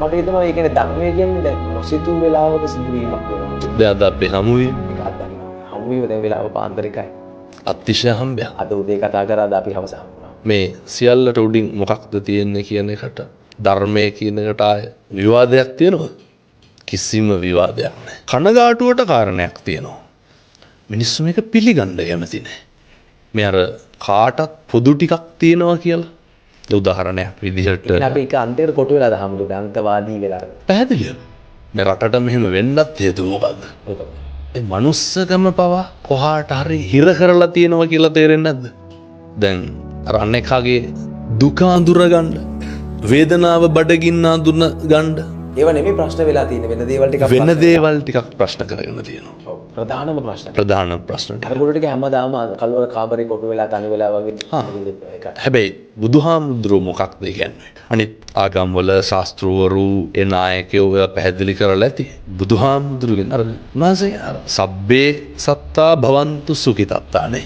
මට හිතෙනවා ඒ කියන්නේ ධර්මය කියන්නේ දැන් නොසිතූ වෙලාවක සිදුවීමක් වෙනවා. දැන් අද අපි හමුවේ හමුවීම දැන් වෙලාව පාන්දරකයි. අතිශය හම්බයක්. අද උදේ කතා කරාද අපි හවස හම්බුණා. මේ සියල්ලට උඩින් මොකක්ද තියෙන්නේ කියන එකට ධර්මය කියන එකට ආය විවාදයක් තියෙනවද? කිසිම විවාදයක් නැහැ. කනගාටුවට කාරණයක් තියෙනවා. මිනිස්සු මේක පිළිගන්න කැමති නැහැ. මේ අර කාටත් පොදු ටිකක් තියෙනවා කියලා. උදාහරණයක් විදිහට අපි එක අන්තයට කොටු වෙලාද හම්බුනේ අන්තවාදී වෙලා. පැහැදිලිද? මේ රටට මෙහෙම වෙන්නත් හේතුව මොකද්ද? ඒ මනුස්සකම පවා කොහාට හරි හිර කරලා තියෙනවා කියලා තේරෙන්නේ නැද්ද? දැන් අර අනෙකාගේ දුක අඳුර ගන්න, වේදනාව බඩගින්න අඳුන ගන්න, ඒව නෙමෙයි ප්‍රශ්න වෙලා තියෙන්නේ වෙන දේවල් ටිකක් ප්‍රශ්න කරගෙන තියෙනවා. ප්‍රධානම ප්‍රශ්න. ප්‍රධාන ප්‍රශ්න ටික. අර ගොඩ ටික හැමදාම කල්වර කාමරේ කොටු වෙලා තනි වෙලා වගේ ඒකයි. හැබැයි බුදුහාමුදුරුවෝ මොකක්ද කියන්නේ? අනිත් ආගම්වල ශාස්ත්‍රවරු ඒ නායකයෝ පැහැදිලි කරලා ඇති. බුදුහාමුදුරුවෝගෙන් අර උනාසේ සබ්බේ සත්තා භවන්තු සුඛිතත්තානේ.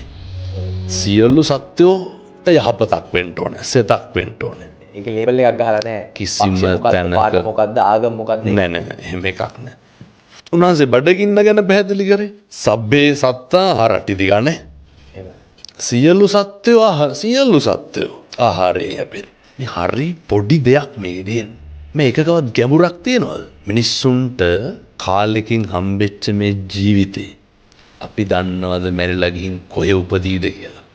සියලු සත්වෝට යහපතක් වෙන්න ඕනේ, සෙතක් වෙන්න ඕනේ. ඒක ලේබල් එකක් ගහලා නැහැ. කිසිම තැනක මොකද්ද ආගම මොකද්ද? නෑ එහෙම එකක් නෑ. උන්වහන්සේ බඩගින්න ගැන පැහැදිලි කරේ සබ්බේ සත්තා ආහාරටි දිගානේ. සියලු සත්වෝ ආහාරය යැපෙන. මේ හරි පොඩි දෙයක් මේ දෙන්නේ. මේකකවත් ගැඹුරක් තියනවද? මිනිස්සුන්ට කාලෙකින් හම්බෙච්ච මේ ජීවිතේ අපි දන්නවද මැරිලා ගිහින් කොහෙ උපදීද කියලා?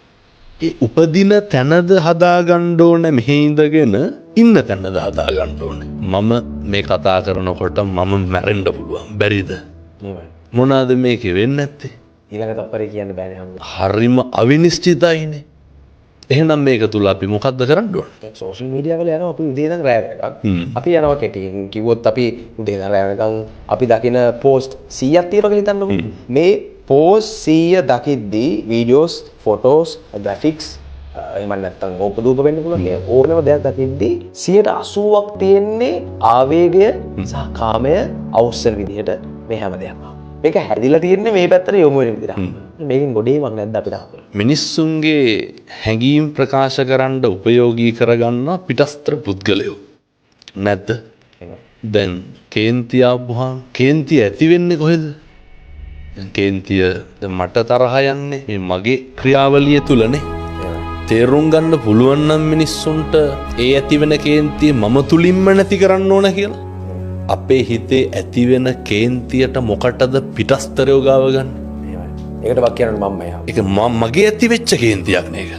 ඒ උපදින තැනද හදාගන්න ඕනේ, මෙහි ඉඳගෙන ඉන්න තැනද හදාගන්න ඕනේ. මම මේ කතා කරනකොට මම මැරෙන්න පුළුවන්. බැරිද? මොනවාද මේකේ වෙන්නේ නැත්තේ? ඊළඟ තප්පරේ කියන්න බෑනේ හම්බ. හරිම අවිනිශ්චිතයිනේ. එහෙනම් මේක තුල අපි මොකද්ද කරන්න ඕනේ? සෝෂල් මීඩියා වල යනවා අපි උදේ ඉඳන් රැ වෙනකන්. අපි යනවා කෙටියෙන් කිව්වොත් අපි උදේ ඉඳන් රැ වෙනකන් අපි දකින පෝස්ට් 100ක් තියෙනවා කියලා හිතන්නකෝ. මේ පෝස්ට් 100 දකිද්දී වීඩියෝස්, ෆොටෝස්, ග්‍රැෆික්ස් එහෙම නැත්නම් ඕපදූප වෙන්න පුළුවන්. ඕනම දෙයක් දකිද්දී 80%ක් තියෙන්නේ ආවේගය සහ කාමය අවශ්‍ය විදිහට මේ හැම දෙයක්ම. මේක හැදිලා තියෙන්නේ මේ පැත්තට යොමු වෙන විදිහට. මේකෙන් ගොඩේමක් නැද්ද අපිට? මිනිස්සුන්ගේ හැඟීම් ප්‍රකාශ කරන්න උපයෝගී කරගන්න පිටස්තර පුද්ගලයෝ නැද්ද? දැන් කේන්තිය ආවම කේන්තිය ඇති වෙන්නේ කොහෙද? කේන්තිය මට තරහ යන්නේ මේ මගේ ක්‍රියාවලිය තුලනේ. තේරුම් ගන්න පුළුවන් නම් මිනිස්සුන්ට ඒ ඇතිවෙන කේන්තිය මම තුලින්ම නැති කරන්න ඕන කියලා. අපේ හිතේ ඇතිවෙන කේන්තියට මොකටද පිටස්තරයෝ ගාව ගන්න? ඒකට වක් කියන්න මම ඒක මගේ ඇති වෙච්ච කේන්තියක් නේද?